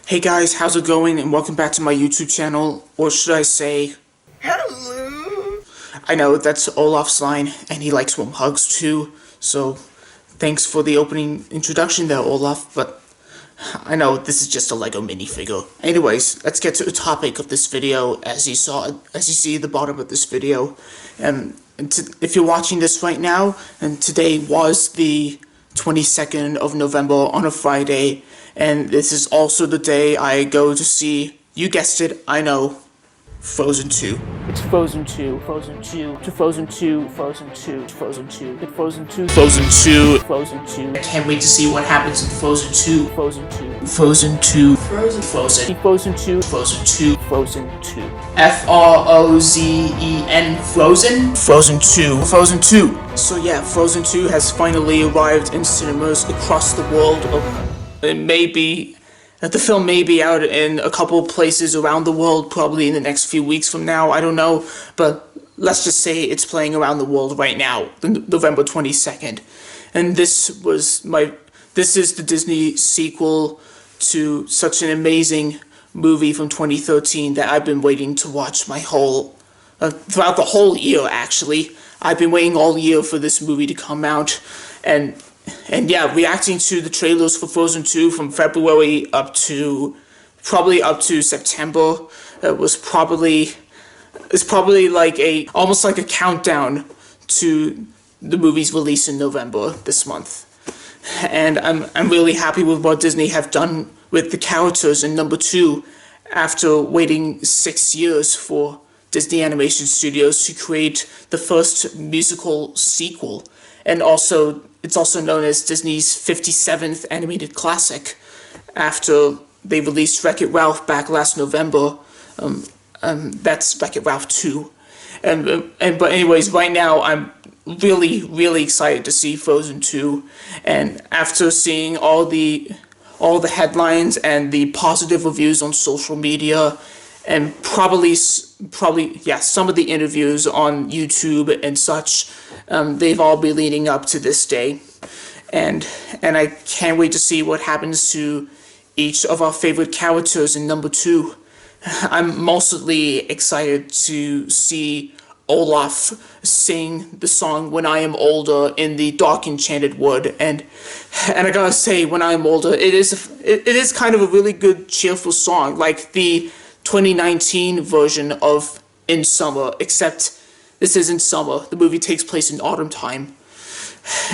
Hey guys, how's it going? And welcome back to my YouTube channel, or should I say... Hello! I know, that's Olaf's line, and he likes warm hugs too, so thanks for the opening introduction there, Olaf, but I know this is just a Lego minifigure. Anyways, let's get to the topic of this video, as you see at the bottom of this video. If you're watching this right now, and today was the 22nd of November on a Friday, and this is also the day I go to see, you guessed it, I know, Frozen 2. It's Frozen 2, Frozen 2, to Frozen 2, Frozen 2, to Frozen 2, it's Frozen 2, Frozen 2. Frozen 2, I can't wait to see what happens in Frozen 2. Frozen 2, Frozen 2. Frozen. Frozen. Frozen 2, Frozen 2. Frozen 2. Frozen. Frozen 2. Frozen 2. So yeah, Frozen 2 has finally arrived in cinemas across the world. The film may be out in a couple places around the world, probably in the next few weeks from now, I don't know, but let's just say it's playing around the world right now, November 22nd. And this is the Disney sequel to such an amazing movie from 2013 that I've been waiting to watch throughout the whole year, actually. I've been waiting all year for this movie to come out, and yeah, reacting to the trailers for Frozen 2 from February up to September, it's probably like almost like a countdown to the movie's release in November this month. And I'm really happy with what Disney have done with the characters in number 2 after waiting 6 years for Disney Animation Studios to create the first musical sequel. And also, it's also known as Disney's 57th animated classic, after they released Wreck-It Ralph back last November. That's Wreck-It Ralph 2. But anyways, right now I'm really excited to see Frozen 2, and after seeing all the headlines and the positive reviews on social media, and probably some of the interviews on YouTube and such, they've all been leading up to this day, and I can't wait to see what happens to each of our favorite characters in number 2. I'm mostly excited to see Olaf sing the song "When I Am Older" in the Dark Enchanted Wood, and I gotta say, "When I Am Older," it is kind of a really good cheerful song, like the 2019 version of In Summer, except this isn't summer. The movie takes place in autumn time.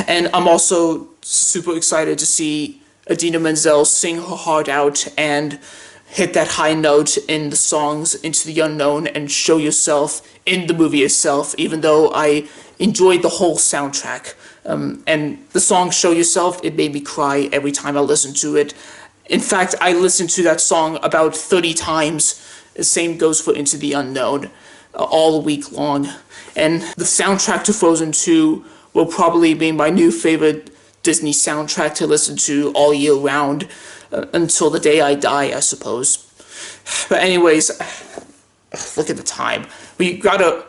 And I'm also super excited to see Idina Menzel sing her heart out and hit that high note in the songs Into the Unknown and Show Yourself in the movie itself, even though I enjoyed the whole soundtrack. And the song Show Yourself, it made me cry every time I listened to it. In fact, I listened to that song about 30 times. The same goes for Into the Unknown, all week long. And the soundtrack to Frozen 2 will probably be my new favorite Disney soundtrack to listen to all year round, until the day I die, I suppose. But anyways, look at the time. We gotta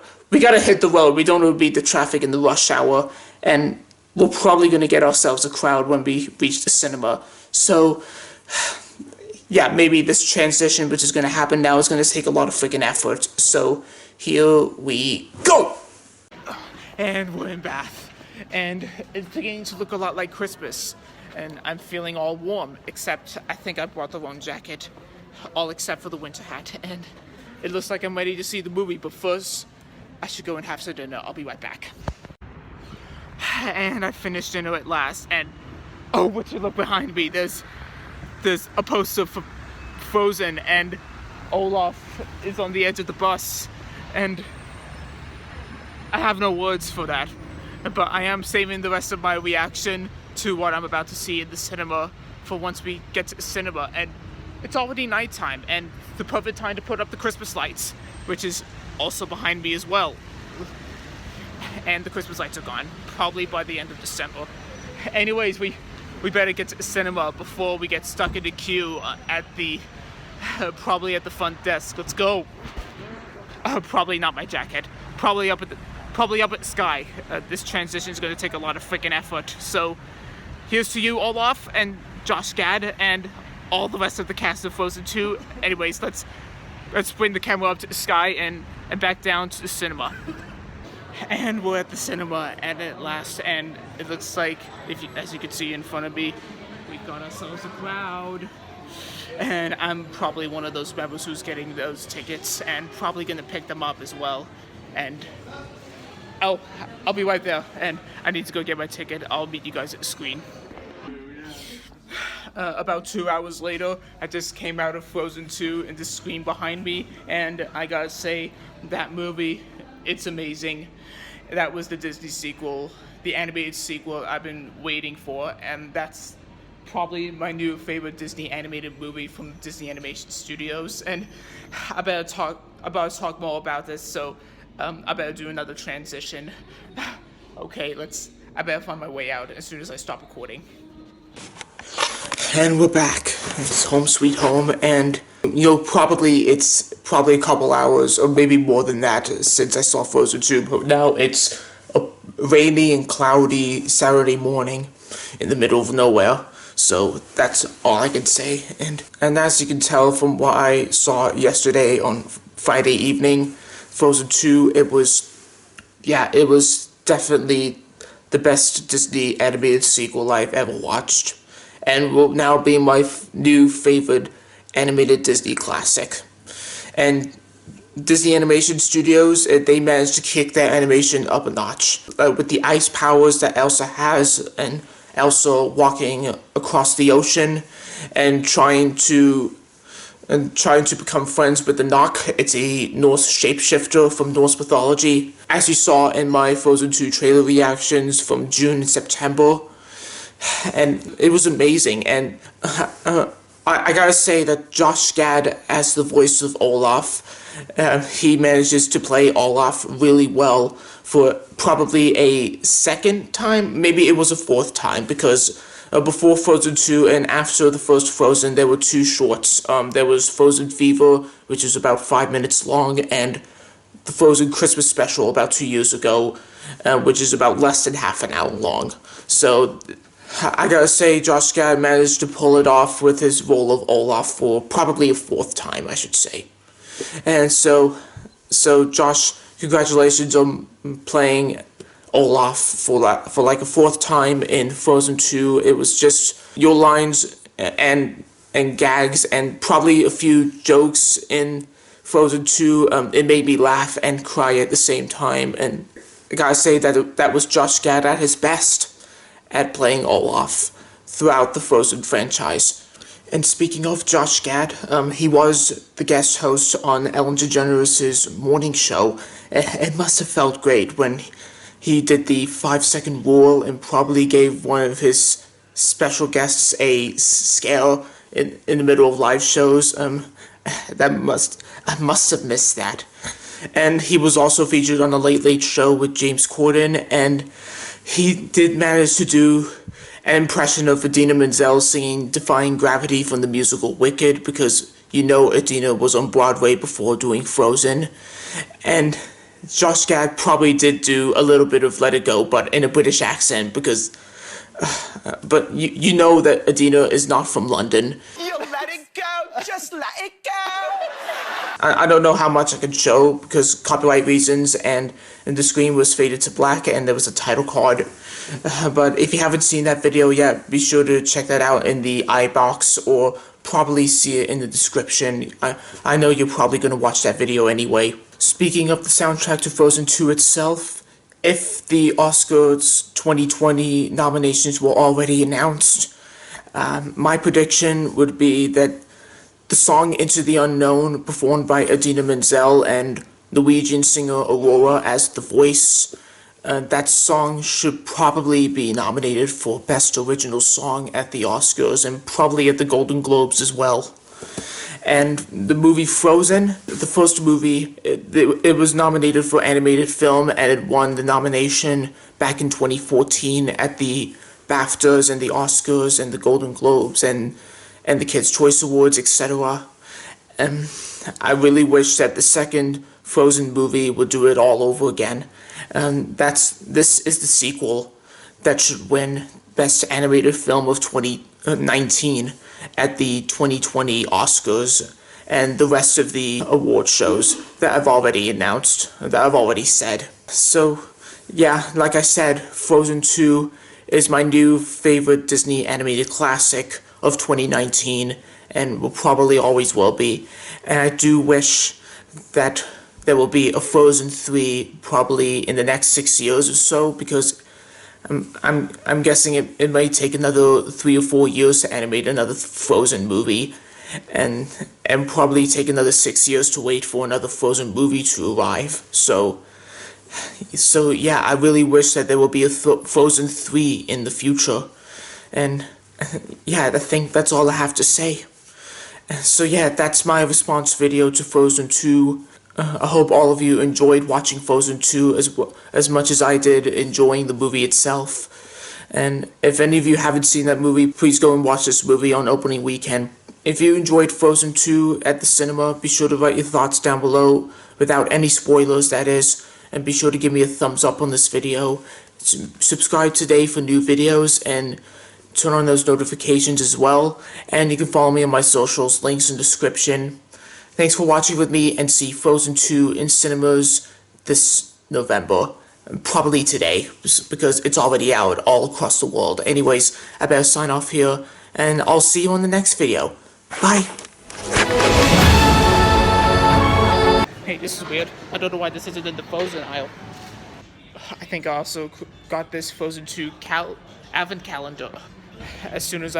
hit the road. We don't want to beat the traffic in the rush hour, and we're probably gonna get ourselves a crowd when we reach the cinema. So yeah, maybe this transition which is gonna happen now is gonna take a lot of freaking effort. So here we go. And we're in Bath, and it's beginning to look a lot like Christmas, and I'm feeling all warm, except I think I brought the wrong jacket, all except for the winter hat, and it looks like I'm ready to see the movie, but first, I should go and have some dinner. I'll be right back. And I finished dinner at last, and oh, would you look behind me, there's a poster for Frozen, and Olaf is on the edge of the bus, and I have no words for that, but I am saving the rest of my reaction to what I'm about to see in the cinema for once we get to the cinema. And it's already nighttime, and the perfect time to put up the Christmas lights, which is also behind me as well. And the Christmas lights are gone, probably by the end of December. Anyways, we better get to the cinema before we get stuck in the queue probably at the front desk. Let's go. Probably not my jacket. Probably up at the sky. This transition is going to take a lot of freaking effort. So here's to you, Olaf and Josh Gad, and all the rest of the cast of Frozen 2. Anyways, let's bring the camera up to the sky and back down to the cinema. And we're at the cinema at last, and it looks like, as you can see in front of me, we've got ourselves a crowd. And I'm probably one of those members who's getting those tickets and probably gonna pick them up as well. And I'll be right there, and I need to go get my ticket. I'll meet you guys at the screen. About 2 hours later, I just came out of Frozen 2 and the screen behind me, and I gotta say, that movie, it's amazing. That was the Disney sequel, the animated sequel I've been waiting for, and that's probably my new favorite Disney animated movie from Disney Animation Studios. And I better talk more about this, so I better do another transition. Okay, I better find my way out as soon as I stop recording. And we're back. It's home sweet home, and it's probably a couple hours or maybe more than that since I saw Frozen 2, but now it's a rainy and cloudy Saturday morning in the middle of nowhere. So that's all I can say. And as you can tell from what I saw yesterday on Friday evening, Frozen 2, it was definitely the best Disney animated sequel I've ever watched, and will now be my new favorite animated Disney classic. And Disney Animation Studios, they managed to kick their animation up a notch. With the ice powers that Elsa has, and Elsa walking across the ocean and trying to become friends with the Knock. It's a Norse shapeshifter from Norse mythology, as you saw in my Frozen 2 trailer reactions from June and September. And it was amazing, and I gotta say that Josh Gad as the voice of Olaf, he manages to play Olaf really well for probably a second time, maybe it was a fourth time, because before Frozen 2 and after the first Frozen, there were two shorts. There was Frozen Fever, which is about 5 minutes long, and the Frozen Christmas special about 2 years ago, which is about less than half an hour long. So I gotta say, Josh Gad managed to pull it off with his role of Olaf for probably a fourth time, I should say. And so Josh, congratulations on playing Olaf for like a fourth time in Frozen 2. It was just your lines and gags and probably a few jokes in Frozen 2. It made me laugh and cry at the same time. And I gotta say that was Josh Gad at his best at playing Olaf throughout the Frozen franchise. And speaking of Josh Gad, he was the guest host on Ellen DeGeneres' morning show. It must have felt great when he did the 5-second rule and probably gave one of his special guests a scare in the middle of live shows. I must have missed that. And he was also featured on the Late Late Show with James Corden, and he did manage to do an impression of Idina Menzel singing Defying Gravity from the musical Wicked, because Idina was on Broadway before doing Frozen. And Josh Gad probably did do a little bit of Let It Go, but in a British accent, because but you know that Idina is not from London. You let it go, just let it go. I don't know how much I can show because copyright reasons, and the screen was faded to black and there was a title card. But if you haven't seen that video yet, be sure to check that out in the iBox or probably see it in the description. I know you're probably going to watch that video anyway. Speaking of the soundtrack to Frozen 2 itself, if the Oscars 2020 nominations were already announced, my prediction would be that the song Into the Unknown, performed by Idina Menzel and Norwegian singer Aurora as the voice, that song should probably be nominated for Best Original Song at the Oscars and probably at the Golden Globes as well. And the movie Frozen, the first movie, it was nominated for animated film, and it won the nomination back in 2014 at the BAFTAs and the Oscars and the Golden Globes and the Kids' Choice Awards, etc. And I really wish that the second Frozen movie would do it all over again. This is the sequel that should win Best Animated Film of 2019. at the 2020 Oscars and the rest of the award shows that I've already announced, that I've already said. So, yeah, like I said, Frozen 2 is my new favorite Disney animated classic of 2019, and will probably always will be. And I do wish that there will be a Frozen 3 probably in the next 6 years or so, because I'm guessing it may take another 3 or 4 years to animate another Frozen movie, and probably take another 6 years to wait for another Frozen movie to arrive. So yeah, I really wish that there will be a Frozen 3 in the future. And yeah, I think that's all I have to say. So yeah, that's my response video to Frozen 2. I hope all of you enjoyed watching Frozen 2 as much as I did enjoying the movie itself. And if any of you haven't seen that movie, please go and watch this movie on opening weekend. If you enjoyed Frozen 2 at the cinema, be sure to write your thoughts down below, without any spoilers, that is, and be sure to give me a thumbs up on this video. Subscribe today for new videos, and turn on those notifications as well. And you can follow me on my socials, links in the description. Thanks for watching with me, and see Frozen 2 in cinemas this November. Probably today, because it's already out all across the world. Anyways, I better sign off here, and I'll see you on the next video. Bye! Hey, this is weird. I don't know why this isn't in the Frozen aisle. I think I also got this Frozen 2 advent calendar. As soon as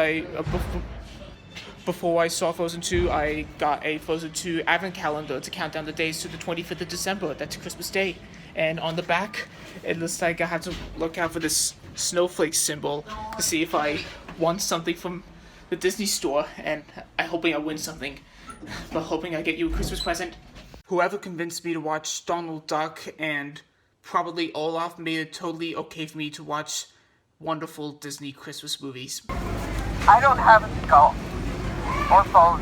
before I saw Frozen 2, I got a Frozen 2 advent calendar to count down the days to the 25th of December. That's Christmas Day. And on the back, it looks like I have to look out for this snowflake symbol to see if I won something from the Disney store. And I'm hoping I win something. But hoping I get you a Christmas present. Whoever convinced me to watch Donald Duck and probably Olaf made it totally okay for me to watch wonderful Disney Christmas movies. I don't have a skull or phone.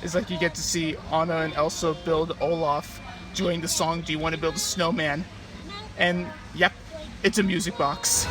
It's like you get to see Anna and Elsa build Olaf during the song Do You Want to Build a Snowman? And yep, it's a music box.